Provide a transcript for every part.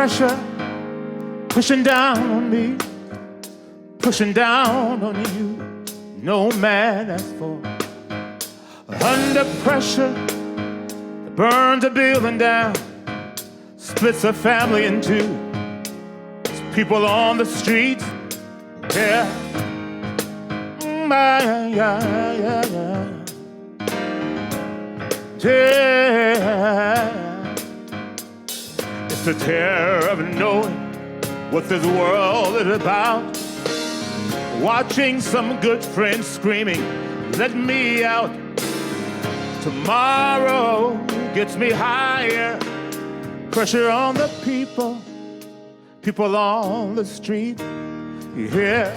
pressure, pushing down on me, pushing down on you. No man asked for. Under pressure, it burns a building down, splits a family in two. There's people on the streets, yeah. Yeah. It's the terror of knowing what this world is about. Watching some good friends screaming, let me out. Tomorrow gets me higher. Pressure on the people, people on the street, yeah.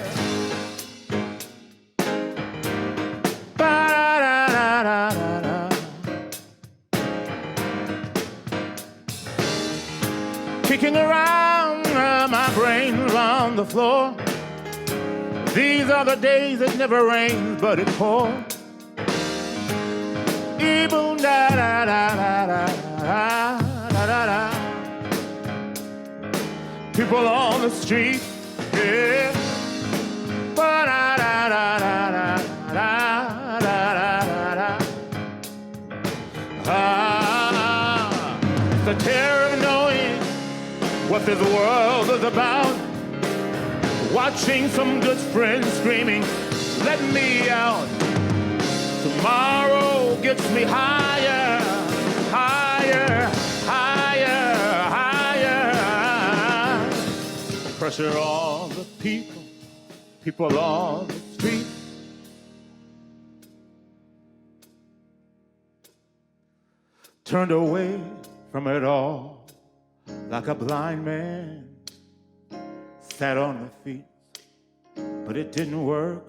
Kicking around my brains on the floor. These are the days it never rains, but it pours. Evil, da da da da da da da da. People on the street, yeah. Ba da da da da da da da da. The terror of knowing what this world is about. Watching some good friends screaming, let me out. Tomorrow gets me higher, higher, higher, higher. Pressure on the people, people on the street. Turned away from it all like a blind man. Sat on the feet, but it didn't work.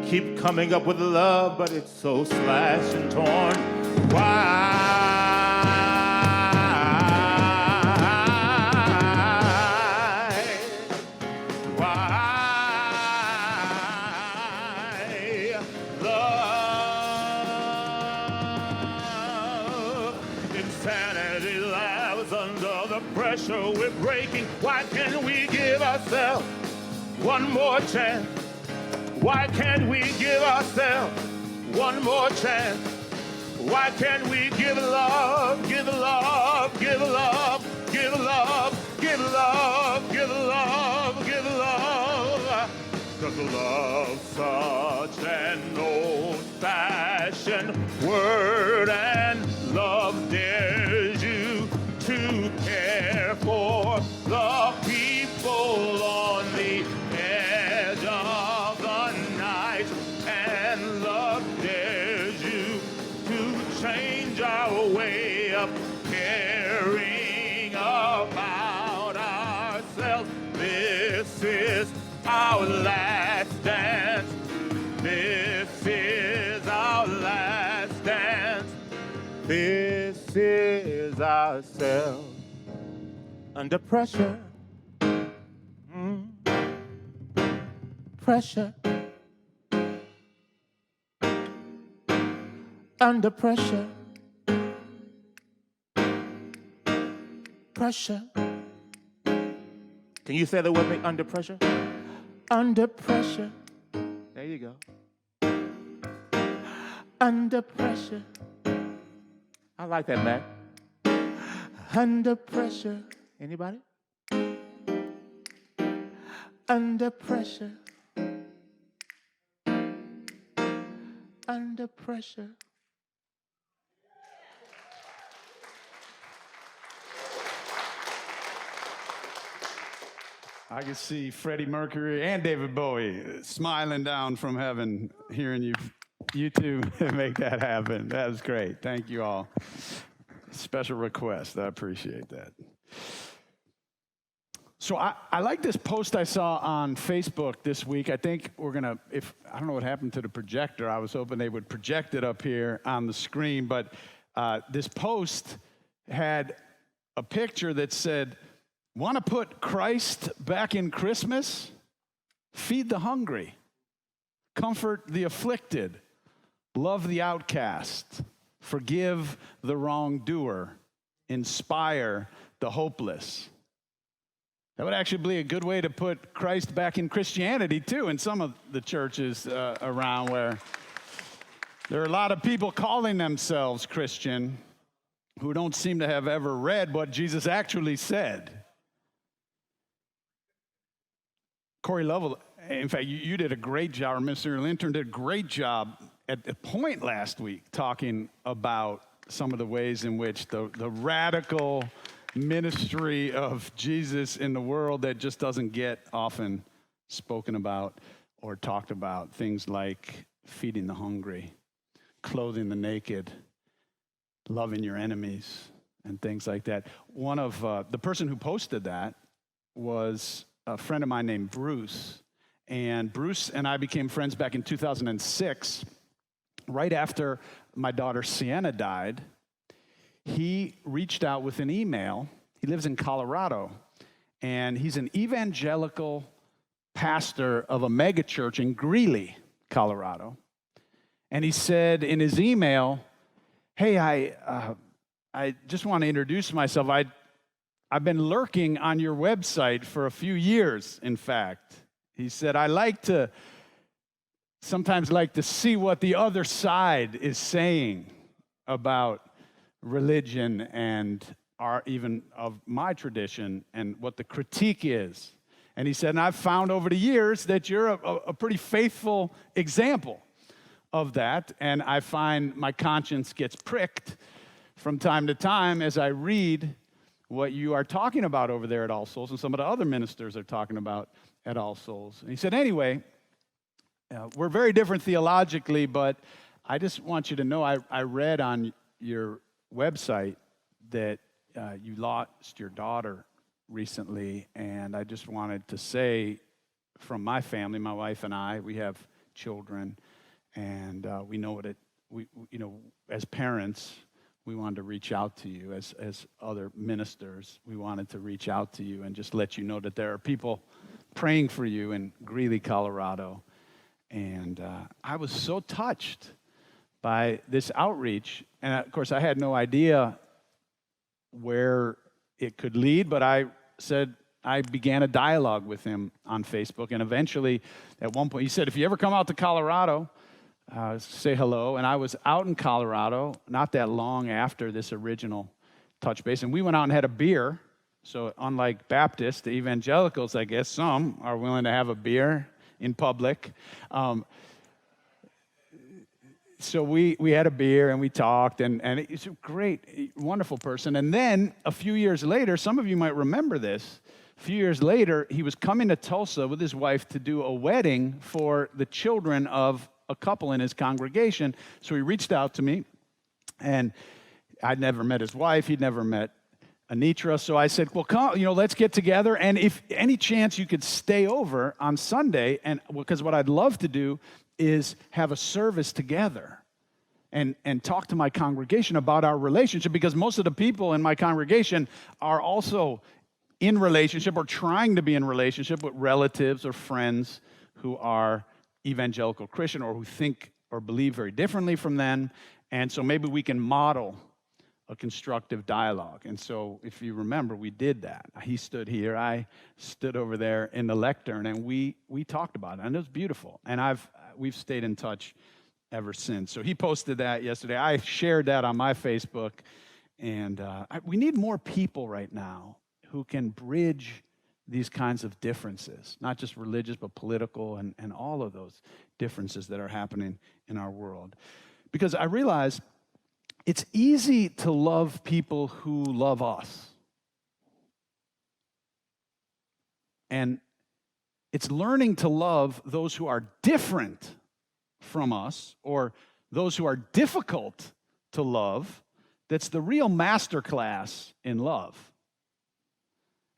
Keep coming up with love, but it's so slashed and torn. Why? Love, insanity lies under the pressure we're breaking. Why can't we give ourselves one more chance? Why can't we give ourselves one more chance? Why can't we give love, give love, give love, give love, give love, give love, give love? Cause love's such an old-fashioned word, and love dares you to care for the people on the edge of the night, and love dares you to change our way of caring about ourselves. This is our last dance. This is our last dance. This is ourselves under pressure. Pressure. Under pressure. Pressure. Can you say that with me? Under pressure? Under pressure. There you go. Under pressure. I like that, Mac. Under pressure. Anybody? Under pressure. Under pressure. I can see Freddie Mercury and David Bowie smiling down from heaven, hearing you two make that happen. That was great. Thank you all. Special request. I appreciate that. So I like this post I saw on Facebook this week. I think we're going to, I don't know what happened to the projector. I was hoping they would project it up here on the screen. But this post had a picture that said, want to put Christ back in Christmas? Feed the hungry, comfort the afflicted, love the outcast, forgive the wrongdoer, inspire the hopeless. That would actually be a good way to put Christ back in Christianity, too, in some of the churches around where there are a lot of people calling themselves Christian who don't seem to have ever read what Jesus actually said. Corey Lovell, in fact, you did a great job, or Mr. Linton did a great job at the point last week talking about some of the ways in which the radical ministry of Jesus in the world that just doesn't get often spoken about or talked about. Things like feeding the hungry, clothing the naked, loving your enemies, and things like that. One of the person who posted that was a friend of mine named Bruce. And Bruce and I became friends back in 2006, right after my daughter Sienna died. He reached out with an email. He lives in Colorado, and he's an evangelical pastor of a megachurch in Greeley, Colorado. And he said in his email, "Hey, I just want to introduce myself. I've been lurking on your website for a few years, in fact." He said, "I sometimes like to see what the other side is saying about religion and even of my tradition and what the critique is." And he said, "And I've found over the years that you're a pretty faithful example of that. And I find my conscience gets pricked from time to time as I read what you are talking about over there at All Souls and some of the other ministers are talking about at All Souls." And he said, "Anyway, we're very different theologically, but I just want you to know I read on your website that you lost your daughter recently, and I just wanted to say from my family, my wife and I, we have children, and we know what as parents, we wanted to reach out to you. As other ministers, we wanted to reach out to you and just let you know that there are people praying for you in Greeley, Colorado." And I was so touched by this outreach. And of course, I had no idea where it could lead, but I began a dialogue with him on Facebook. And eventually, at one point, he said, "If you ever come out to Colorado, say hello." And I was out in Colorado not that long after this original touch base. And we went out and had a beer. So unlike Baptists, the evangelicals, I guess some are willing to have a beer in public. So we had a beer and we talked, and he's a great, wonderful person. And then a few years later, some of you might remember this, a few years later, he was coming to Tulsa with his wife to do a wedding for the children of a couple in his congregation. So he reached out to me, and I'd never met his wife. He'd never met Anitra. So I said, "Well, come, let's get together. And if any chance you could stay over on Sunday, and because what I'd love to do is have a service together and talk to my congregation about our relationship, because most of the people in my congregation are also in relationship or trying to be in relationship with relatives or friends who are evangelical Christian or who think or believe very differently from them. And so maybe we can model a constructive dialogue." And so if you remember, we did that. He stood here, I stood over there in the lectern, and we talked about it, and it was beautiful. And we've stayed in touch ever since. So he posted that yesterday. I shared that on my Facebook, and we need more people right now who can bridge these kinds of differences, not just religious, but political, and all of those differences that are happening in our world. Because I realize it's easy to love people who love us. And it's learning to love those who are different from us or those who are difficult to love that's the real masterclass in love.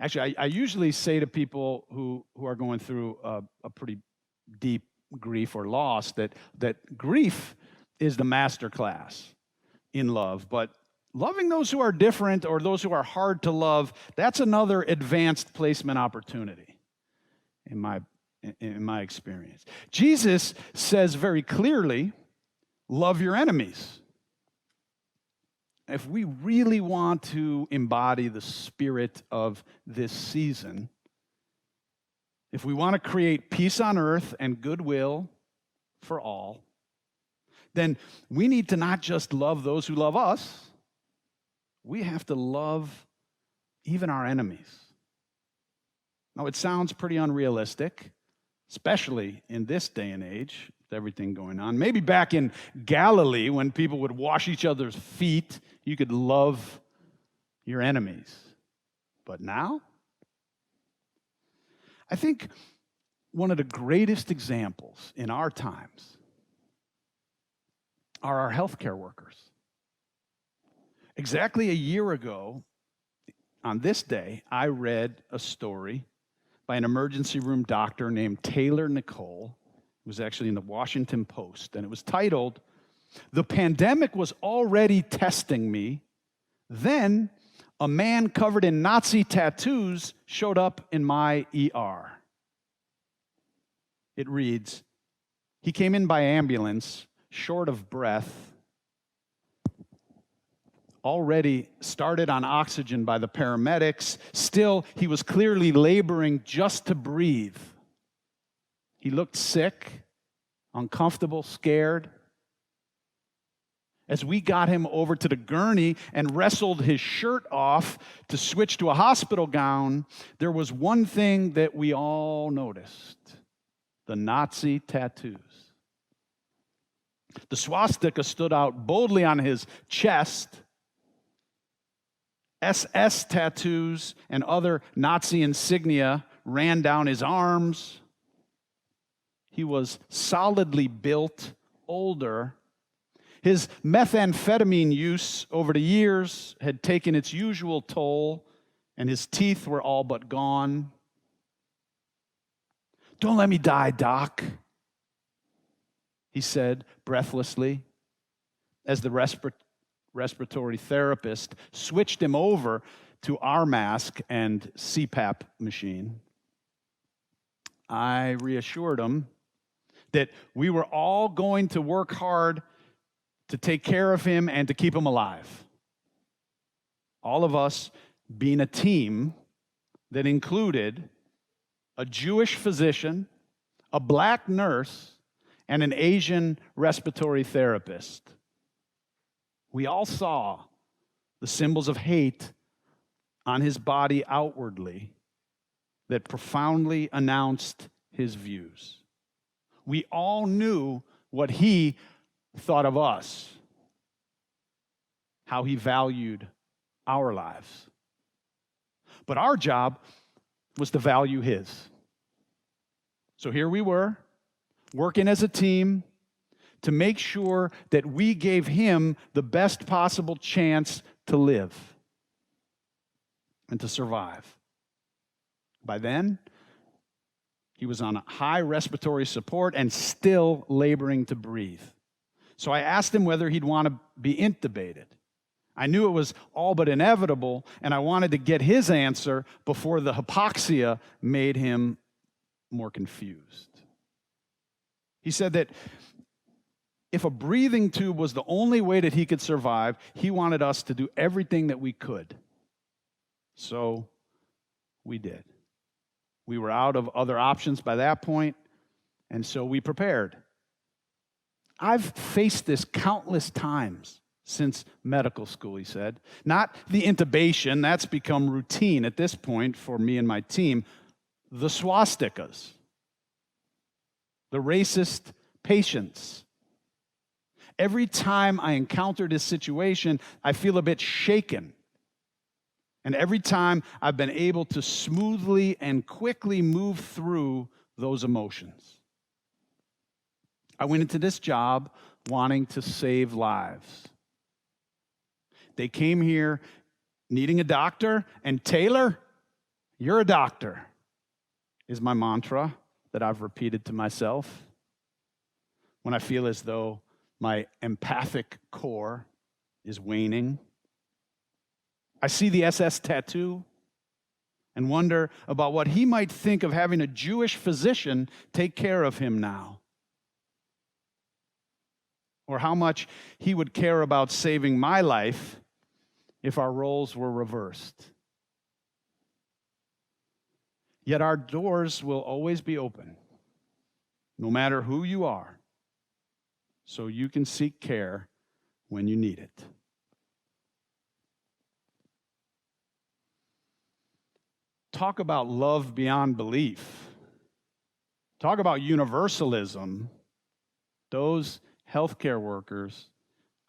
Actually, I usually say to people who are going through a pretty deep grief or loss that grief is the masterclass in love, but loving those who are different or those who are hard to love, that's another advanced placement opportunity in my experience. Jesus says very clearly, love your enemies. if we really want to embody the spirit of this season, if we want to create peace on earth and goodwill for all, then we need to not just love those who love us, we have to love even our enemies. Now, it sounds pretty unrealistic, especially in this day and age with everything going on. Maybe back in Galilee when people would wash each other's feet, you could love your enemies. But now, I think one of the greatest examples in our times are our healthcare workers. Exactly a year ago, on this day, I read a story by an emergency room doctor named Taylor Nicole. It was actually in the Washington Post, and it was titled, "The Pandemic Was Already Testing Me. Then a man covered in Nazi tattoos showed up in my ER." It reads, "He came in by ambulance, short of breath, already started on oxygen by the paramedics. Still, he was clearly laboring just to breathe. He looked sick, uncomfortable, scared. As we got him over to the gurney and wrestled his shirt off to switch to a hospital gown, there was one thing that we all noticed: the Nazi tattoos. The swastika stood out boldly on his chest. SS tattoos and other Nazi insignia ran down his arms. He was solidly built, older. His methamphetamine use over the years had taken its usual toll, and his teeth were all but gone. "Don't let me die, Doc," he said breathlessly, as the respiratory therapist switched him over to our mask and CPAP machine. I reassured him that we were all going to work hard to take care of him and to keep him alive. All of us being a team that included a Jewish physician, a black nurse, and an Asian respiratory therapist. We all saw the symbols of hate on his body outwardly that profoundly announced his views. We all knew what he thought of us, how he valued our lives. But our job was to value his. So here we were, working as a team to make sure that we gave him the best possible chance to live and to survive. By then, he was on high respiratory support and still laboring to breathe. So I asked him whether he'd want to be intubated. I knew it was all but inevitable, and I wanted to get his answer before the hypoxia made him more confused. He said that if a breathing tube was the only way that he could survive, he wanted us to do everything that we could. So we did. We were out of other options by that point, and so we prepared. I've faced this countless times since medical school, he said. Not the intubation, that's become routine at this point for me and my team. The swastikas, the racist patients. Every time I encounter this situation, I feel a bit shaken. And every time I've been able to smoothly and quickly move through those emotions. I went into this job wanting to save lives. They came here needing a doctor, and Taylor, you're a doctor, is my mantra that I've repeated to myself when I feel as though my empathic core is waning. I see the SS tattoo and wonder about what he might think of having a Jewish physician take care of him now. Or how much he would care about saving my life if our roles were reversed. Yet our doors will always be open, no matter who you are, so you can seek care when you need it. Talk about love beyond belief. Talk about universalism. Those healthcare workers,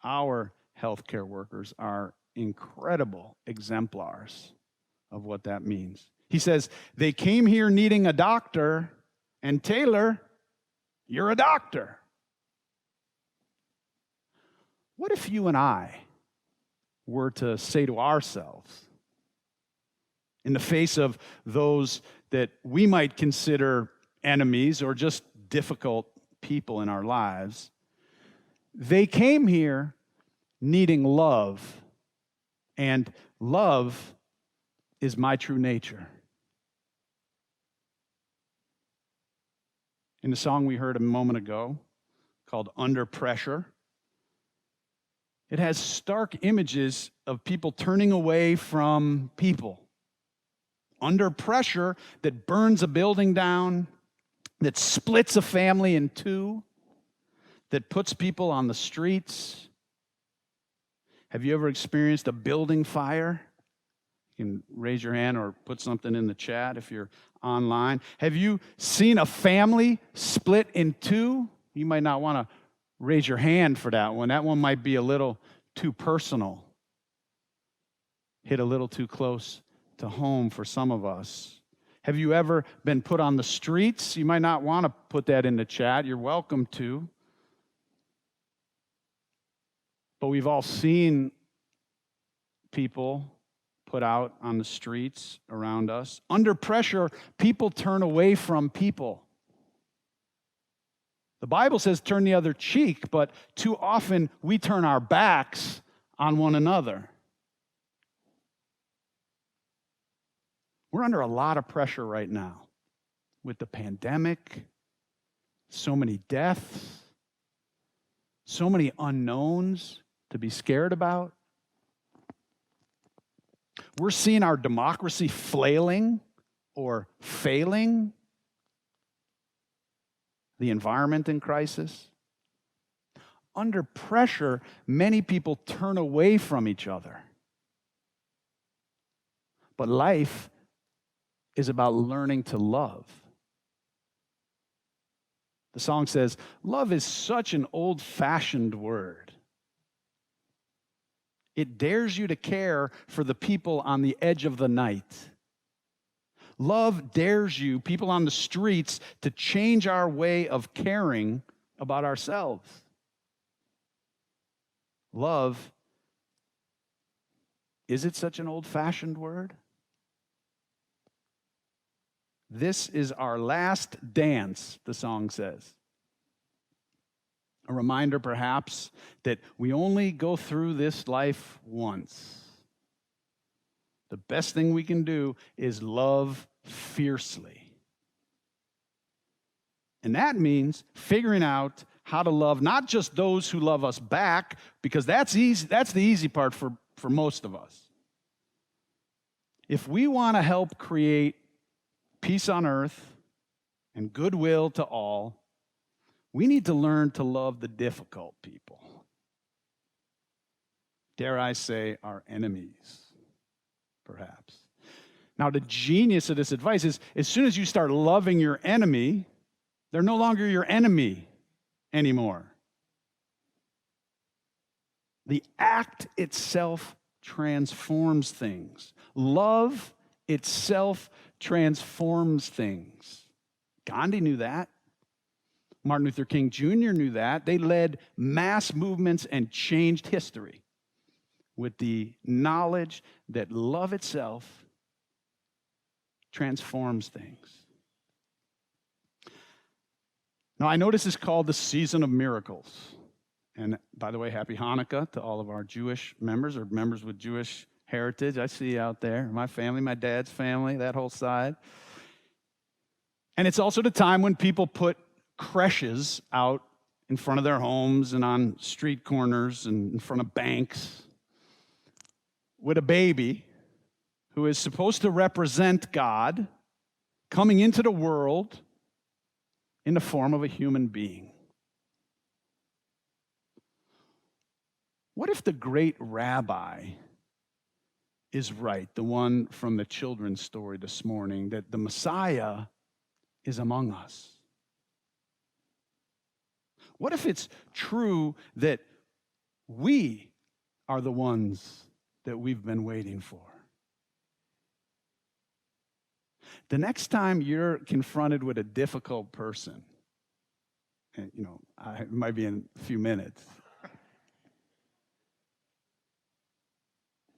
our healthcare workers, are incredible exemplars of what that means. He says, they came here needing a doctor, and Taylor, you're a doctor. What if you and I were to say to ourselves, in the face of those that we might consider enemies or just difficult people in our lives, they came here needing love, and love is my true nature. In the song we heard a moment ago called Under Pressure, it has stark images of people turning away from people. Under pressure that burns a building down, that splits a family in two, that puts people on the streets. Have you ever experienced a building fire? You can raise your hand or put something in the chat if you're online. Have you seen a family split in two? You might not want to raise your hand for that one. That one might be a little too personal. Hit a little too close to home for some of us. Have you ever been put on the streets? You might not want to put that in the chat. You're welcome to. But we've all seen people put out on the streets around us. Under pressure, people turn away from people. The Bible says turn the other cheek, but too often we turn our backs on one another. We're under a lot of pressure right now with the pandemic, so many deaths, so many unknowns to be scared about. We're seeing our democracy flailing or failing, the environment in crisis. Under pressure, many people turn away from each other. But life is about learning to love. The song says, love is such an old-fashioned word. It dares you to care for the people on the edge of the night. Love dares you, people on the streets, to change our way of caring about ourselves. Love, is it such an old-fashioned word? This is our last dance, the song says. A reminder, perhaps, that we only go through this life once. The best thing we can do is love fiercely. And that means figuring out how to love not just those who love us back, because that's easy. That's the easy part for most of us. If we want to help create peace on earth and goodwill to all, we need to learn to love the difficult people. Dare I say, our enemies, perhaps. Now, the genius of this advice is, as soon as you start loving your enemy, they're no longer your enemy anymore. The act itself transforms things. Love itself transforms things. Gandhi knew that. Martin Luther King Jr. knew that. They led mass movements and changed history with the knowledge that love itself transforms things. Now, I know this is called the season of miracles. And by the way, happy Hanukkah to all of our Jewish members or members with Jewish heritage. I see you out there. My family, my dad's family, that whole side. And it's also the time when people put creches out in front of their homes and on street corners and in front of banks. with a baby who is supposed to represent God coming into the world in the form of a human being. What if the great rabbi is right, the one from the children's story this morning, that the Messiah is among us? What if it's true that we are the ones that we've been waiting for? The next time you're confronted with a difficult person, and it might be in a few minutes,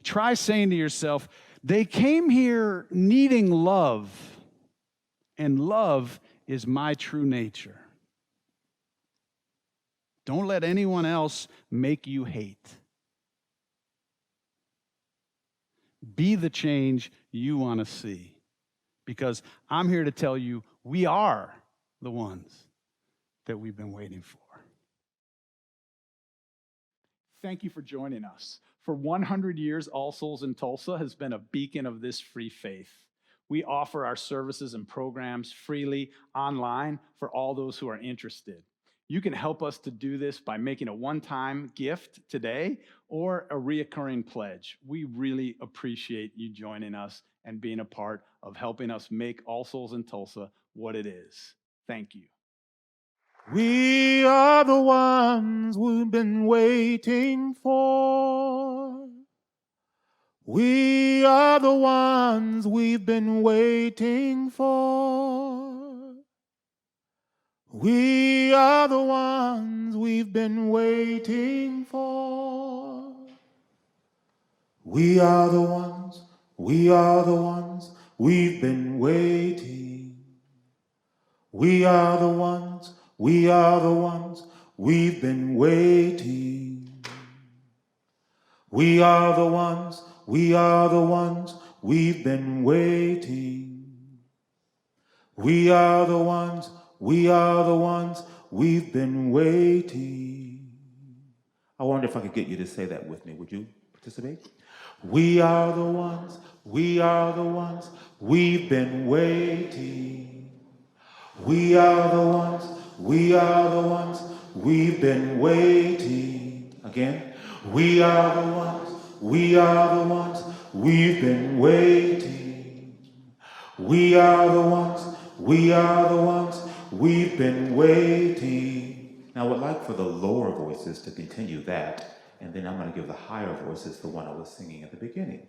try saying to yourself, they came here needing love, and love is my true nature. Don't let anyone else make you hate. Be the change you want to see, because I'm here to tell you we are the ones that we've been waiting for. Thank you for joining us. For 100 years, All Souls in Tulsa has been a beacon of this free faith. We offer our services and programs freely online for all those who are interested. You can help us to do this by making a one-time gift today or a reoccurring pledge. We really appreciate you joining us and being a part of helping us make All Souls in Tulsa what it is. Thank you. We are the ones we've been waiting for. We are the ones we've been waiting for. We are the ones we've been waiting for. We are the ones, we are the ones we've been waiting. We are the ones, we are the ones we've been waiting. We are the ones, we are the ones we've been waiting. We are the ones, we are the ones we've been waiting. I wonder if I could get you to say that with me. Would you participate? We are the ones, we are the ones we've been waiting. We are the ones, we are the ones we've been waiting. Again. We are the ones, we are the ones we've been waiting. We are the ones, we are the ones we've been waiting. Now I would like for the lower voices to continue that, and then I'm going to give the higher voices the one I was singing at the beginning.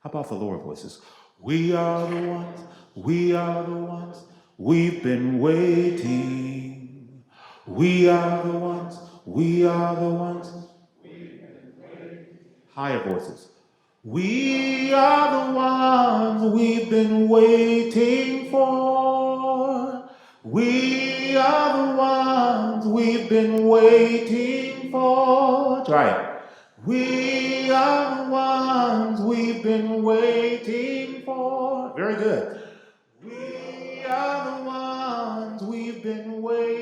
How about the lower voices? We are the ones, we are the ones we've been waiting. We are the ones, we are the ones. Higher voices. We are the ones we've been waiting for. We are the ones we've been waiting for. Try it. We are the ones we've been waiting for. Very good. We are the ones we've been waiting for.